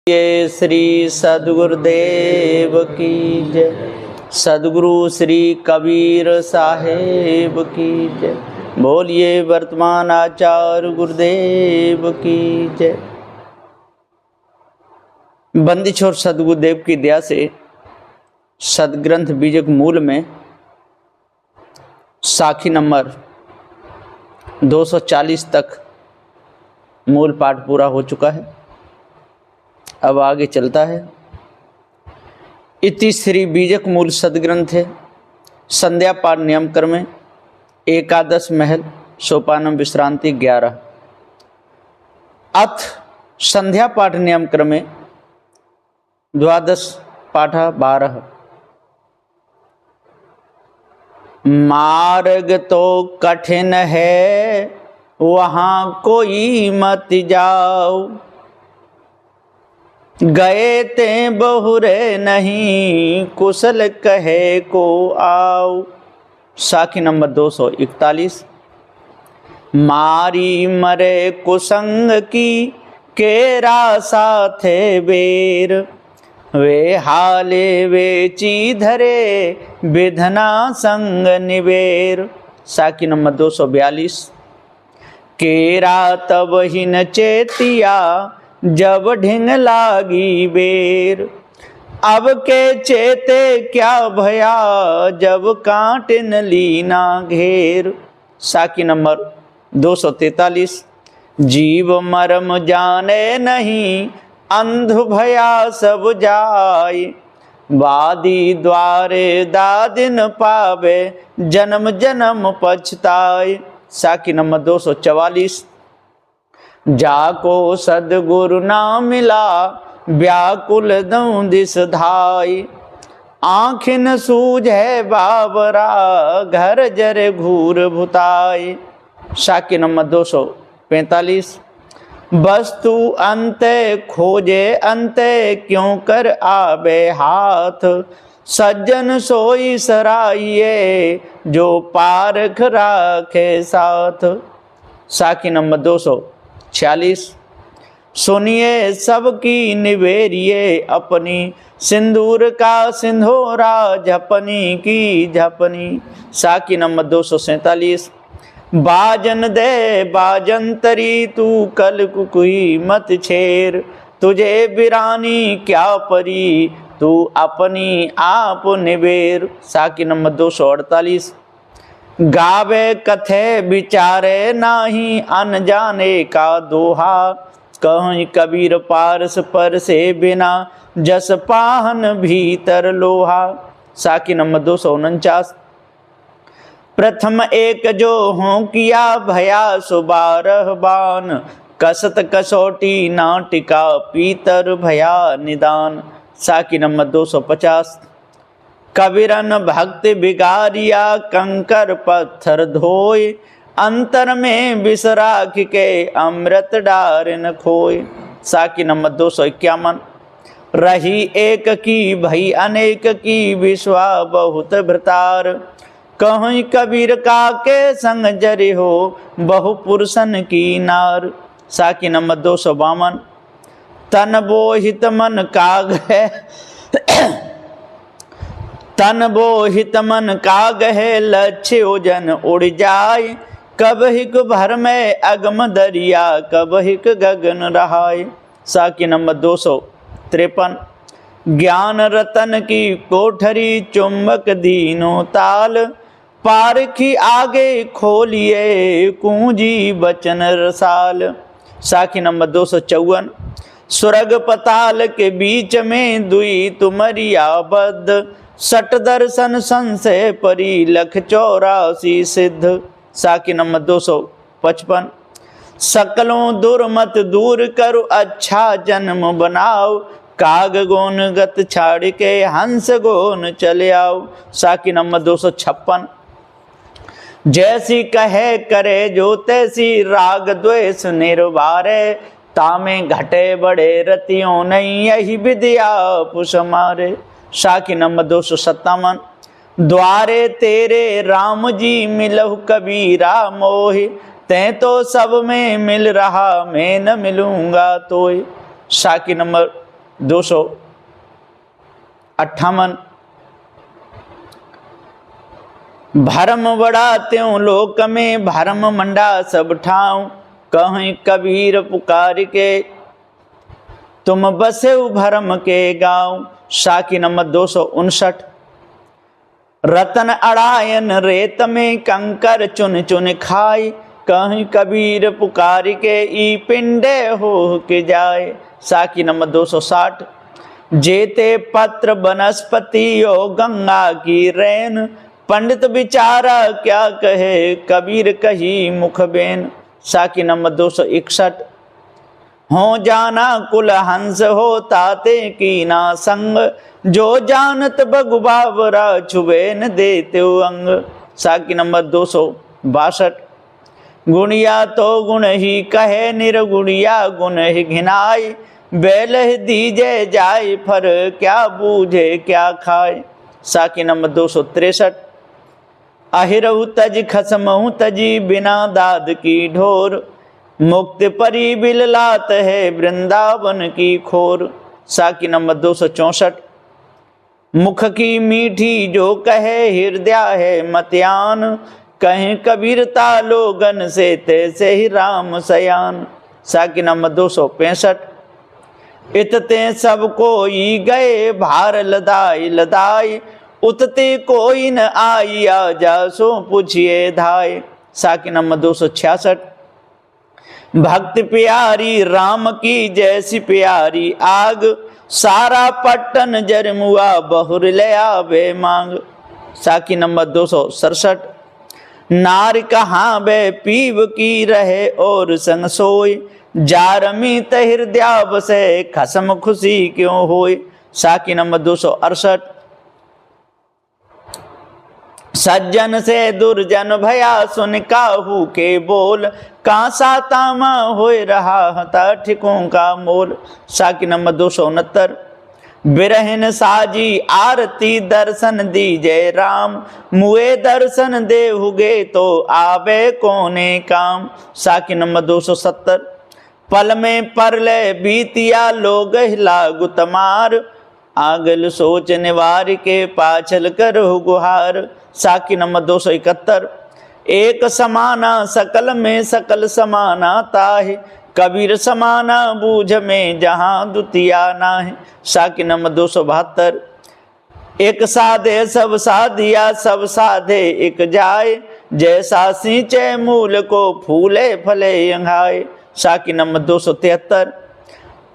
ये श्री सद्गुरुदेव की जय। सद्गुरु श्री कबीर साहेब की जय। बोलिए वर्तमान आचार्य गुरुदेव की जय। बंदिश और सद्गुरुदेव की दया से सदग्रंथ बीजक मूल में साखी नंबर 240 तक मूल पाठ पूरा हो चुका है। अब आगे चलता है। इति श्री बीजक मूल सदग्रंथ है। संध्या पाठ नियम क्रम में एकादश महल सोपानम विश्रांति 11। अथ संध्या पाठ नियम क्रम में द्वादश पाठ 12। मार्ग तो कठिन है वहाँ कोई मत जाओ, गए ते बहुरे नहीं कुशल कहे को आओ। साखी नंबर 241। मारी मरे कुसंग की केरा साथे बेर, वे हाले वेची धरे विधना संग निबेर। साखी नंबर 242। केरा तब ही न चेतिया जब ढिंग लागी बेर, अब के चेते क्या भया जब कांटिन लीना घेर। साखी नंबर 243। जीव मरम जाने नहीं अंध भया सब जाय, वादी द्वारे दादिन पावे जन्म जन्म पछताय। साखी नंबर 244। जाको सदगुरु ना मिला व्याकुल दऊं दिस धाय, आँखिन सूझे बाबरा घर जरे घूर भुताय। साखी नंबर 245। वस्तु अंते खोजे अंते क्यों कर आबे हाथ, सज्जन सोई सराइये जो पारख राखे साथ। साखी नंबर 246। सुनिए सबकी निवेरिये अपनी, सिंदूर का सिंधोरा झपनी की झपनी। साखी नंबर 247। बाजन दे बाजंतरी तू कल कुकुई मत छेर, तुझे बिरानी क्या परी तू अपनी आप निबेर। साखी नंबर 248। गावे कथे विचारे नाही अनजाने का दोहा, कहीं कबीर पारस पर से बिना जस पाहन भीतर लोहा। साखी नंबर 249। प्रथम एक जो हों किया भया सुबारह बान, कसत कसौटी नाटिका पीतर भया निदान। साखी नंबर 250। कबीरन भक्ति बिगारिया कंकर पत्थर धोए, अंतर में विष राख के अमृत डारन खोए। साखी नंबर 251। रही एक की भई अनेक की विश्वा बहुत भृतार, कहीं कबीर का के संग जरि हो बहु पुरुषन की नार। साखी नंबर 252। तन बोहित मन काग है तन बोहित मन काग है लक्ष्य ओजन उड़ जाए, कब हिक भर में अगम दरिया कब हिक गगन रहाय। साखी नंबर 253। ज्ञान रतन की कोठरी चुंबक दीनो ताल, पारखी आगे खोलिए कुंजी बचन रसाल। साखी नंबर 254। स्वर्ग पताल के बीच में दुई तुमरिया बद्ध, सट दर्शन संशय परी लख 84 सिद्ध। साखी नंबर 255। सकलों दुर्मत दूर करो अच्छा जन्म बनाओ, काग गोन गत छाड़ के हंस गोन चले आओ। साखी नंबर 256। जैसी कहे करे जो तैसी राग द्वेष निर्वारे, तामे घटे बड़े रतियों नहीं यही विद्या पुष मारे। साखी नंबर 257। द्वारे तेरे राम जी मिलहु कबीरा मोहि, तैं तो सब में मिल रहा मैं न मिलूंगा तोय। साखी नंबर 258। भरम बड़ा त्यों लोक में भरम मंडा सब ठाऊं, कहीं कबीर पुकार के तुम बसे भरम के गाँव। साखी नंबर 259। रतन अड़ायन रेत में कंकर चुन चुन खाए, कहीं कबीर पुकार के ई पिंडे हो के जाए। साखी नंबर 260। जेते पत्र वनस्पति ओ गंगा की रैन, पंडित बिचारा क्या कहे कबीर कही मुख बेन। साखी नंबर 261। हो जाना कुल हंस हो ताते की ना संग, जो जानत बगुबावरा छुबे न देते अंग। साखी नंबर 262। गुणिया तो गुण ही कहे निर्गुणिया गुण ही घिनाय, बैल दीजे जाय फर क्या बूझे क्या खाए। साखी नंबर 263। अहिरहु तज खसमहु तजी बिना दाद की ढोर, मुक्त परी बिललात है वृंदावन की खोर। साखी नंबर 264। मुख की मीठी जो कहे हृदय है मत्यान, कहीं कबीरता लोगन से तैसे ही राम सयान। साखी नंबर 265। इतते सब कोई गए भार लदाई लदाई, उतते कोई न आई आजा सो पूछिए धाय। साखी नंबर 266। भक्ति प्यारी राम की जैसी प्यारी आग, सारा पट्टन जरमुआ बहुर ले आवे मांग। साखी नंबर 267। नार कहाँ बे पीव की रहे और संग सोई, जारमी हृदय बसे खसम खुशी क्यों होई। साखी नंबर 268। सज्जन से दुर्जन भया सुन काहू के बोल, कांसा तामा होए रहा हता ठिकों का मोल। साखी नंबर 269। बिरहन साजी आरती दर्शन दीजे राम, मुए दर्शन देहुगे तो आवे कोने काम। साखी नंबर 270। पल में परले बीतिया लोग लागु तमार, आगल सोच निवार के पाछल करो गुहार। साखी नंबर 271। एक समाना सकल में सकल समाना ताहि, कबीर समाना बूझ में जहाँ द्वितीया नाहि। साखी नंबर 272। एक साधे सब साधिया सब साधे एक जाए, जैसा सींचे मूल को फूले फले अंघाए। साखी नंबर 273।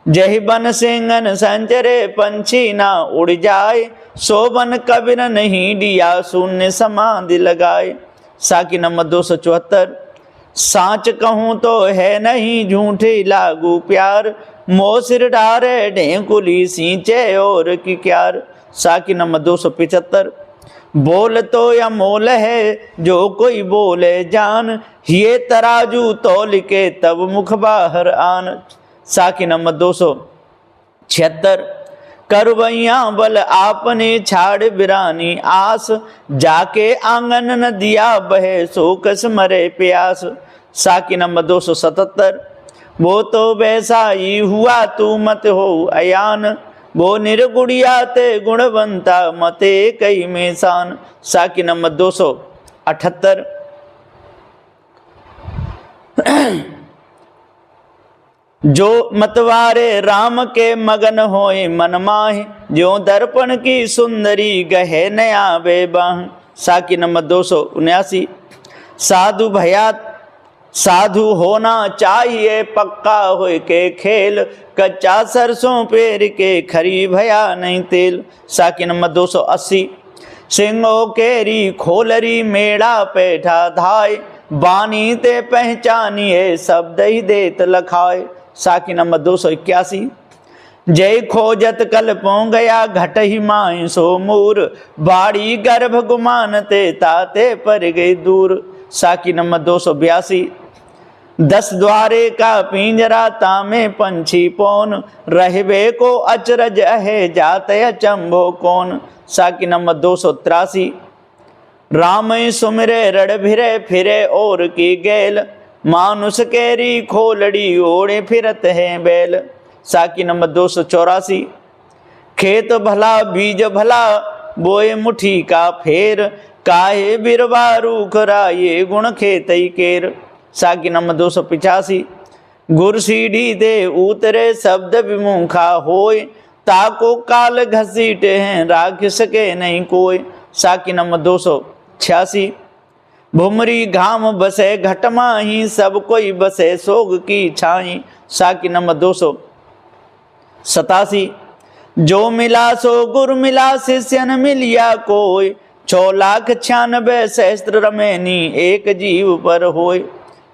जही बन सिंगन संचरे पंछी ना उड़ जाए, सोबन कबीर नहीं दिया शून्य समाधि लगाए। साखी नंबर 274। साच कहूँ तो है नहीं झूठे लागू प्यार, मोह सिर डारे ढेंकुली सींचे और की क्यार। साखी नंबर 275। बोल तो या मोल है जो कोई बोले जान, ये तराजू तौल के तब मुख बाहर आन। साखी नंबर 276। करवैया बल आपने छाड़ बिरानी आस, जाके आंगन न दिया बहे सोकस मरे प्यास। साखी नंबर 277। वो तो वैसा ही हुआ तू मत हो अयान, वो निर्गुणिया ते गुणवंता मते कई में शान। साखी नंबर 278। जो मतवारे राम के मगन होए मन माहि, जो दर्पण की सुंदरी गहे नया बेबाह। साखी नंबर 279। साधु भया साधु होना चाहिए पक्का होए के खेल, कच्चा सरसों पेर के खरी भया नहीं तेल। साखी नंबर 280। सिंगो केरी खोलरी मेड़ा पैठा धाय, बानी ते पहचानिए शब्द ही देत लखाए। साखी नंबर 281। जय खोजत कल पो गया घट ही माए सो मूर, बाड़ी गर्भ गुमानते ताते पर गई दूर। साखी नंबर 282। 10 द्वारे का पिंजरा तामे पंछी पौन, रहबे को अचरज है जाते अचंभो कौन। साखी नंबर 283। राम सुमिरे रड़ भिरे फिरे और की गेल, मानुष केरी खोलड़ी ओढ़े फिरत है बैल। साकी नंबर 284। खेत भला बीज भला बोए मुठी का फेर, काहे बिरवा रूख राये गुण खेतई केर। साकी नंबर 285। गुर सीढ़ी दे उतरे शब्द विमुखा होय, ताको काल घसीटे हैं राख सके नहीं कोई। साकी नंबर 286। भुमरी घाम बसे घट माही, सब कोई बसे सोग की छाई। साकी नंबर 287। जो मिला सो गुर मिला, शिष्यन मिलिया कोय, 6,96,000 सहस्त्र रमेनी एक जीव पर होय।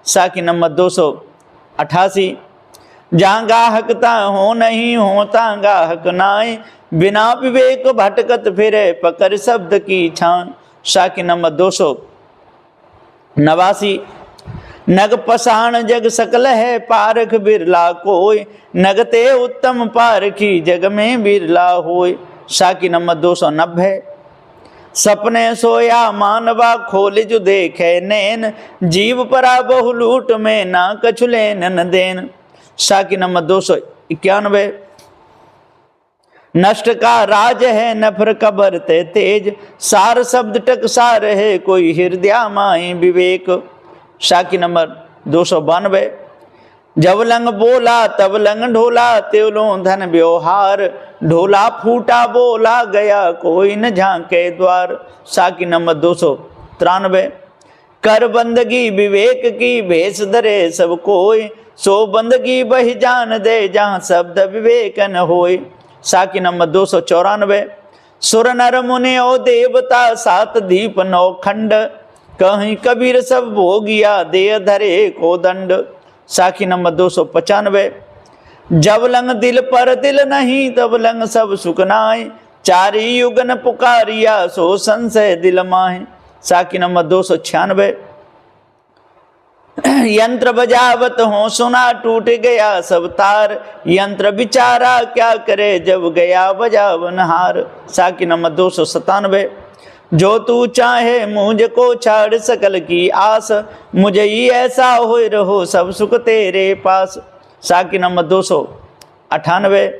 साकी नंबर 288। जहाँ गाहकता हो नहीं होता गाहक नाय, बिना विवेक भटकत फिरे पकड़ शब्द की छान। साकी नंबर 289। नग पसाण जग सकल है पारख बिरला कोय, नगते उत्तम पारखी जग में बिरला होय। साकी नंबर 290। सपने सोया मानवा खोल जो देखे नैन, जीव परा बहु लूट में ना कछु लेन न देन। साकी नंबर 291। नष्ट का राज है नफर कबर ते तेज, सार शब्द टकसार है कोई हृदय माई विवेक। साकी नंबर 292। जब लंग बोला तब लंग ढोला, त्योलों धन व्यवहार, ढोला फूटा बोला गया कोई न झांके द्वार। साकी नंबर 293। कर बंदगी विवेक की भेष धरे सब कोय, सो बंदगी बही जान दे जहाँ शब्द विवेक न होय। साकी नंबर 294। सुर नर मुनि ओ देवता सात दीप नौ खंड, कहीं कबीर सब भोगिया दे धरे को दंड। साकी नंबर 295। जब लंग दिल पर दिल नहीं तब लंग सब सुख नाय, चारी युगन पुकारिया सो संशय दिल माहे। साकी नंबर 296। यंत्र बजावत हो सुना टूट गया सब तार, यंत्र बिचारा क्या करे जब गया बजावन हार। साकी नंबर 297। जो तू चाहे मुझको छाड़ सकल की आस, मुझे ही ऐसा हो रहो सब सुख तेरे पास। साकी नंबर 298।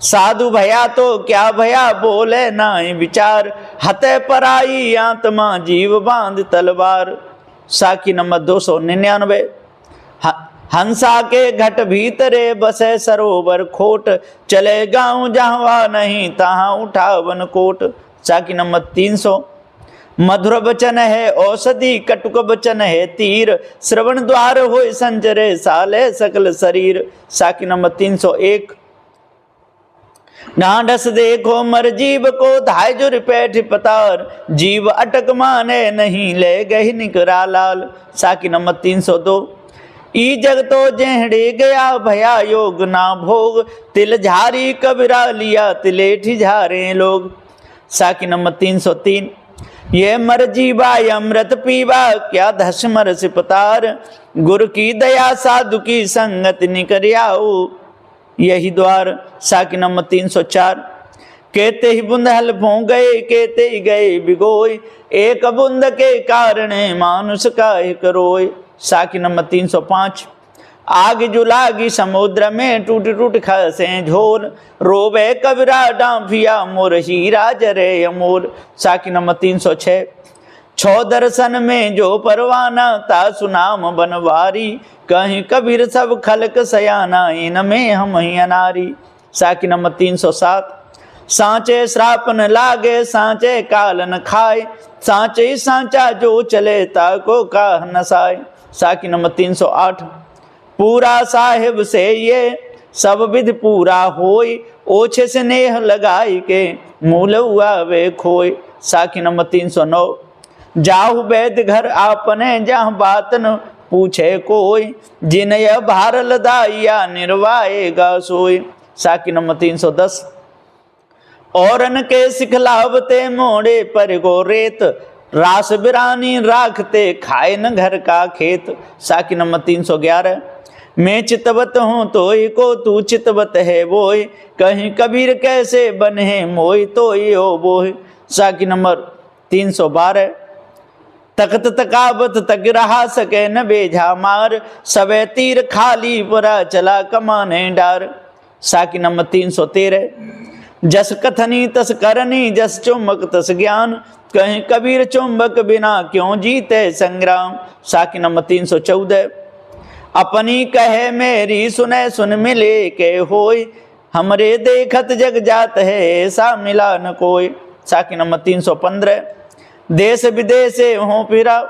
साधु भया तो क्या भया बोले नाई विचार, हते पराई आत्मा जीव बांध तलवार। साकी नंबर 299। हंसा के घट भीतरे बसे सरोवर खोट, चले गाँव जहाँ नहीं तहाँ उठावन कोट। साकी नंबर 300। मधुर वचन है औषधि कटुक वचन है तीर, श्रवण द्वार होय संचरे साले सकल शरीर। साकी नंबर 301। ढांढस देखो मर जीव को धाय जुर पैठ पतार, जीव अटक माने नहीं ले गही निकरा लाल। साकी नंबर 302। ई जग तो जेहड़े गया भया योग ना भोग, तिल झारी कबीरा लिया तिलेठी झारे लोग। साकी नंबर 303। ये मर जीवा अमृत पीवा क्या धस मर सिपतार, गुरु की दया साधु की संगत निकरियाऊ यही द्वार। साकी नंबर 304। कहते ही बूंद हल भों गए कहते ही गए बिगोय, एक बूंद के कारण मानुष का एक रोय। साकी नंबर 305। आग जुलागी समुद्र में टूट टूट खसे झोल, रोवे कबीरा डांफिया मोर हीरा जरे अमोल। साकी नंबर 306। 6 दर्शन में जो परवाना ता सुनाम बनवारी, कहीं कबीर सब खलक सयाना इनमें हम ही अनारी। साकी नंबर 307। सांचे श्रापन लागे सांचे कालन खाए, सांचे सांचा जो चले ताको का नसाए। साकी नंबर 308। पूरा साहिब से ये सब विधि पूरा होय, ओछे से नेह लगाई के मूल हुआ वे खोय। साकी नंबर 309। जाहु वैद्य घर आपने जहाँ बात न पूछे कोई, जिन यह भार लदाइया निर्वाएगा सोय। साकी नंबर 310। औरन के सिखलावते मोड़े पर गो रेत, रास बिरानी राखते खाए न घर का खेत। साकी नंबर 311। मैं चितवत हूँ तो को तू चितवत है बोय, कहीं कबीर कैसे बने मोय तो यो बोय। साकी नंबर 312। तख्त तकावत तक रहा सके न बेझा मार, सबे तीर खाली पुरा चला कमाने डार। साखी नंबर 313। जस कथनी तस करनी, जस चुंबक तस ज्ञान, कहीं कबीर चुंबक बिना क्यों जीते संग्राम। साखी नंबर 314। अपनी कहे मेरी सुने सुन मिले के होय, हमरे देखत जग जात है ऐसा मिला न कोई। साखी नंबर 315। देश विदेश हो फिरा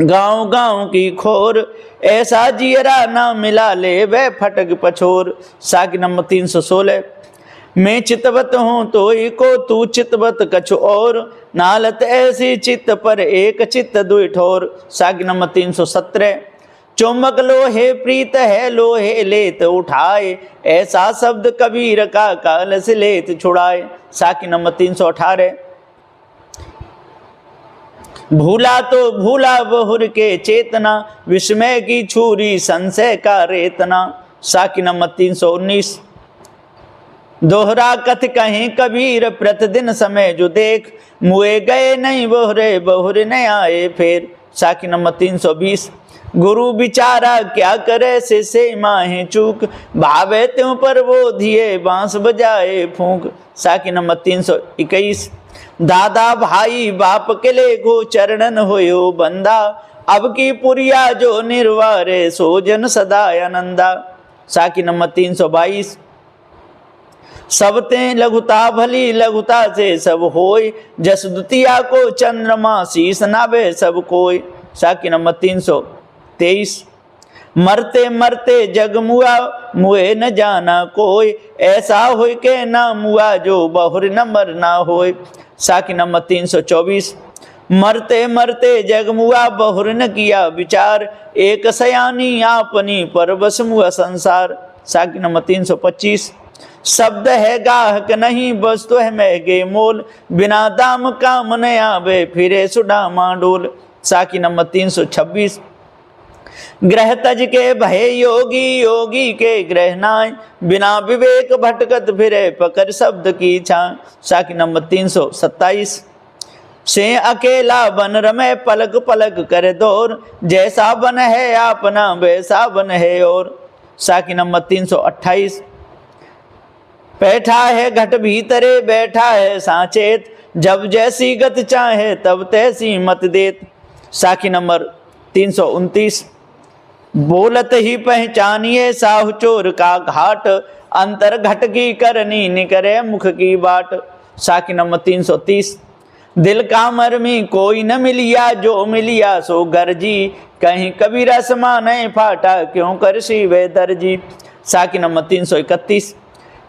गांव गांव की खोर, ऐसा जियरा ना मिला ले वे फटक पछोर। साखी नंबर 316। मैं चितवत हूँ तो को तू चितवत कछु और, नालत ऐसी चित्त पर एक चित्त दुई ठोर। साखी नंबर 317। चुंबक लोहे प्रीत है लोहे लेत उठाए, ऐसा शब्द कबीर का काल से लेत छुड़ाए। साखी नंबर 318। भूला तो भूला बहुर के चेतना, विस्मय की छुरी संशय का रेतना। साखी नंबर 319। दोहरा कथ कहीं कबीर प्रतिदिन समय जो देख, मुए गए नहीं बहुरे बहुरे न आए फिर। साखी नंबर 320। गुरु बिचारा क्या करे से माहे चूक, भावे त्यों पर वो दिए बांस बजाए फूंक। साखी नंबर 321। दादा भाई बाप के ले गो चरणन होयो बंदा, अब की पुरिया जो निर्वारे सो जन सदा आनंदा। साखी नंबर 322। सबते लघुता भली लघुता से सब होय, जस द्वितीया को चंद्रमा शीस नावे सब कोय। साखी नंबर 323। मरते मरते जग मुआ मुए न जाना कोय, ऐसा होय के ना मुआ जो बहुर न मरना होय। साखी नंबर 324। मरते मरते जग मुआ बहुर न किया विचार, एक सयानी आपनी पर बस मुआ संसार। साखी नंबर 325। शब्द है गाहक नहीं वस्तु है महगे मोल, बिना दाम काम न आवे फिरे सुडामा डोल। साखी नंबर 326। ग्रह तज के भय योगी योगी के ग्रह नाय, बिना विवेक भटकत फिरे पकड़ शब्द की छां। साखी नंबर 327। से अकेला बन रमे पलक पलक कर दौर, जैसा बन है अपना वैसा बन है और। साखी नंबर 328। बैठा है घट भीतरे बैठा है साचेत, जब जैसी गत चाहे तब तैसी मत देत। साखी नंबर 329। बोलत ही पहचानिए साहु चोर का घाट, अंतर घट की करनी निकरे मुख की बाट। साखी नंबर 330। दिल का मरमी कोई न मिलिया जो मिलिया सो गर्जी, कहीं कबीरा समान फाटा क्यों कर शिवे दर्जी। साखी नंबर 331।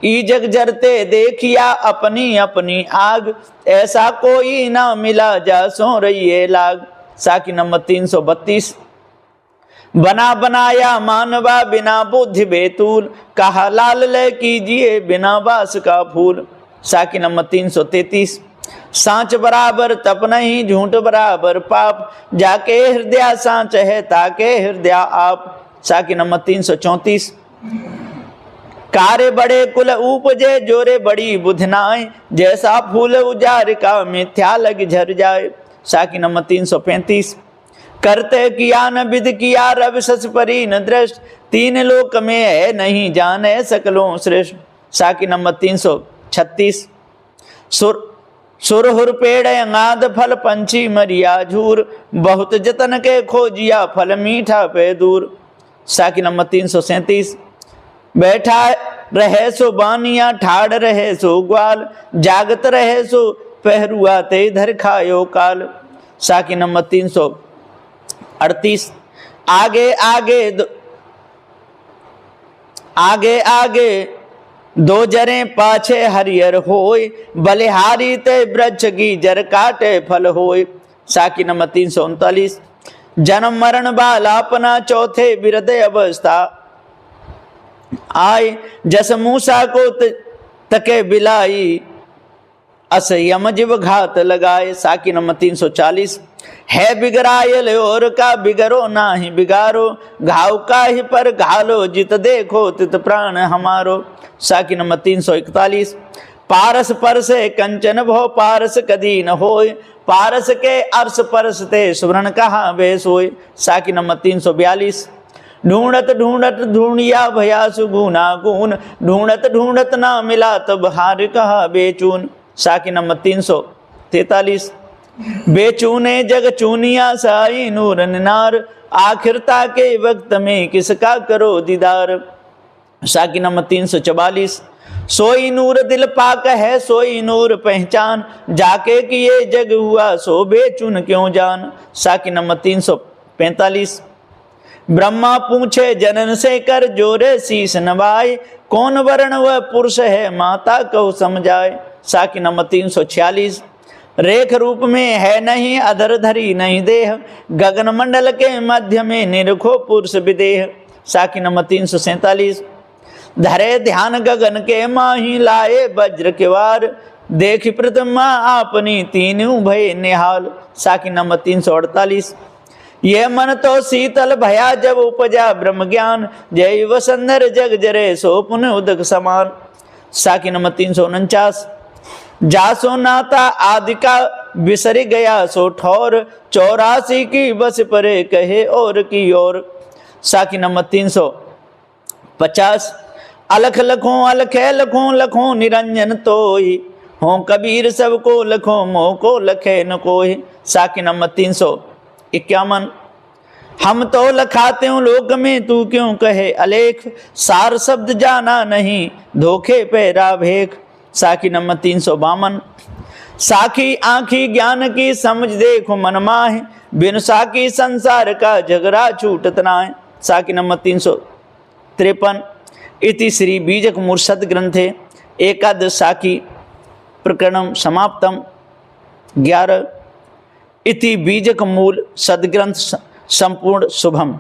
ई जग जरते देखिया अपनी अपनी आग, ऐसा कोई ना मिला जा सो रही लाग। साखी नंबर 332। बना बनाया मानवा बिना बुद्धि बेतूल, कहा लाल ले कीजिए बिना बास का फूल। साखी नंबर 333। सांच बराबर तप नहीं झूठ बराबर पाप, जाके हृदय सांच है ताके हृदय आप। साखी नंबर 334। कार्य बड़े कुल उपजे जोरे बड़ी बुधनाए, जैसा फूल उजार का मिथ्या लग झर जाए। साखी नंबर 335। करते किया न विद किया रवि सस परी न दृष्ट, तीन लोक में है नहीं जाने सकलों श्रेष्ठ। साखी नंबर 336। सुरहुर पेड़ अंगाद फल पंछी मरिया झूर, बहुत जतन के खोजिया फल मीठा पे दूर। साखी नंबर 337। बैठा रहे सो बानिया ठाड़ रहे सो ग्वाल, जागत रहे सो पहरुआ ते धर खायो काल। साखी नंबर 338। आगे आगे आगे आगे दो जरे पाछे हरियर होय, बलिहारी ते वृक्ष की जर काटे फल होय। साखी नंबर 339। जन्म मरण बालापना चौथे बिरद अवस्था आय, जस मूसा को तके बिलाई, अस यम जीव घात लगाए। साखी नंबर 340। है बिगड़ायल और का बिगड़ो ना ही बिगारो, घाव का ही पर घालो जित देखो तित प्राण हमारो। साखी नंबर 341। पारस पर से कंचन भो पारस कदी न होय, पारस के अर्श परस ते सुवर्ण कहाँ वे सोए। साखी नंबर 342। ढूंढत ढूंढत ढूंढिया भया सुगुना गुण, ढूंढत ढूंढत ना मिला तब हार कहा बेचून। साखी नंबर 343। बेचूने जग चूनिया साई नूर निनार, आखिर ताके वक्त में किसका करो दीदार। साखी नंबर 344। सोई नूर दिल पाक है सोई नूर पहचान, जाके किए जग हुआ सो बेचुन क्यों जान। साखी नंबर 345। ब्रह्मा पूछे जनन से कर जोरे शीस नवाए, कौन वर्ण वह पुरुष है माता को समझाए। साखी नंबर 346। रेख रूप में है नहीं अधर धरी नहीं देह, गगन मंडल के मध्य में निरखो पुरुष विदेह। साखी नंबर 347। धरे ध्यान गगन के माही लाए वज्र के वार, देखी प्रतिमा आपनी तीनों भय निहाल। साखी नंबर 348। ये मन तो शीतल भया जब उपजा ब्रह्म ज्ञान, जय वसंधर जग जरे सो पुन उदक समान। साखी नंबर 349। जासो नाता आदि का बिसर गया सो ठौर, 84 की बस परे कहे और की ओर। साखी नंबर 350। अलख लखों अलखे लखों लखों निरंजन तोई, हो कबीर सबको लखों मोह को लखे न कोई। साखी नंबर 351। हम तो लखाते हूँ लोक में तू क्यों कहे अलेख, सार शब्द जाना नहीं धोखे पैरा भेख। साखी नंबर 352। साखी आँखी ज्ञान की समझ देखो मन माहे, बिन साखी संसार का झगड़ा छूटत ना है। साखी नंबर 353। इति श्री बीजक मूल सदग्रंथे एकादश साखी प्रकरणम समाप्तम। 11 इति बीजक मूल सदग्रंथ संपूर्ण शुभम।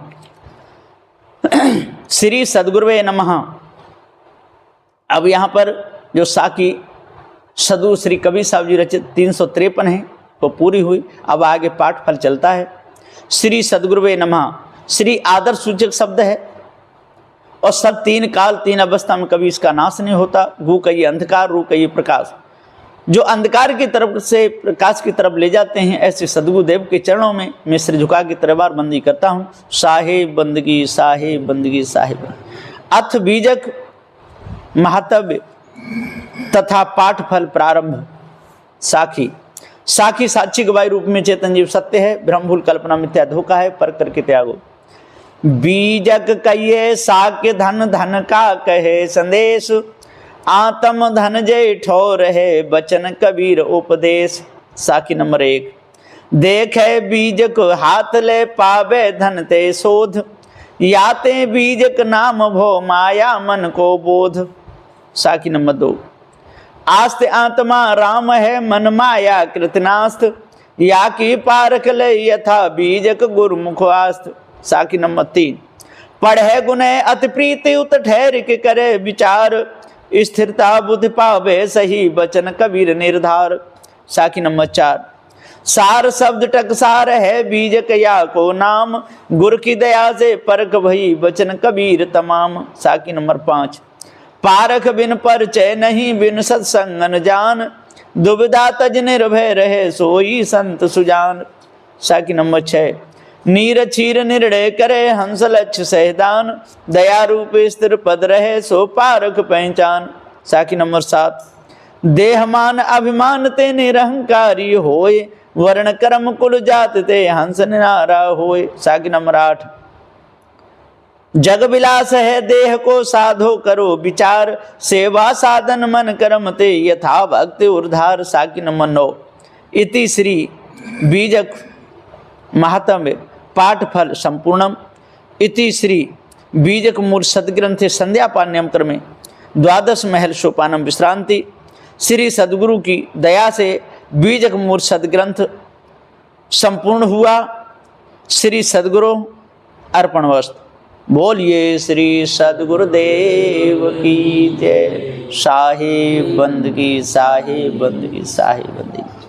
श्री सद्गुरुवे नमः। अब यहाँ पर जो साखी सदगुरु श्री कबीर साहब जी रचित 353 है वो पूरी हुई। अब आगे पाठ फल चलता है। श्री सद्गुरुवे नमः श्री आदर सूचक शब्द है और सब तीन काल तीन अवस्था में कभी इसका नाश नहीं होता। गु कहिए अंधकार, रू कहिए प्रकाश, जो अंधकार की तरफ से प्रकाश की तरफ ले जाते हैं। ऐसे सद्गुरु देव के चरणों में मैं सिर झुका के तरबार बंदी करता हूँ। साहेब बंदगी साहेब बंदगी साहेब। अथ बीजक महातव्य तथा पाठ फल प्रारंभ। साखी साखी साक्षी गवाही रूप में चेतन जीव सत्य है, भ्रम भूल कल्पना मिथ्या धोखा है, पर करके त्यागो। बीजक कहिए साक्य धन धन का कहे संदेश, आत्म धन जय ठोर है बचन कबीर उपदेश। साखी नंबर 1। देखे बीजक हाथ ले पावे धन ते शोध, याते बीजक नाम भो माया मन को बोध। साखी नंबर 2। आस्ते आत्मा राम है मन माया कृतनास्त, या की पारख ले यथा बीजक गुरुमुख आस्त। साखी नंबर 3। पढ़े गुने अति प्रीति उत ठहर के करे विचार, स्थिरता बुद्धि पावे सही बचन कबीर निर्धार। साखी नंबर 4। सार शब्द टकसार है बीजक या को नाम, गुर की दया से परख भई बचन कबीर तमाम। साखी नंबर 5। पारख बिन परिचय नहीं बिन सत्संगन जान, दुविधा तज निर्भय रहे सोई संत सुजान। साखी नंबर 6। नीर चीर निर्णय करे हंस लक्ष्य सहदान, दया रूप स्थिर पद रहे सो पारख पहचान। साखी नंबर 7। देहमान अभिमान ते निरहंकारी होए, वर्ण कर्म कुल जात ते हंस निनारा होए। साखी नंबर 8। जग विलास है देह को साधो करो विचार, सेवा साधन मन कर्म ते यथा भक्ति उर्धार। साखी नंबर 9। इति श्री बीजक महात्म्य पाठ फल संपूर्णम। इति श्री बीजक मूल सदग्रंथे संध्या पान्यम क्रमे 12 महल सोपानम विश्रांति। श्री सद्गुरु की दया से बीजक मूल सदग्रंथ संपूर्ण हुआ। श्री सद्गुरु अर्पणवस्तु। बोलिए श्री सद्गुरुदेव की जय। साहेब बंदगी साहेब बंदगी साहेब बंदगी।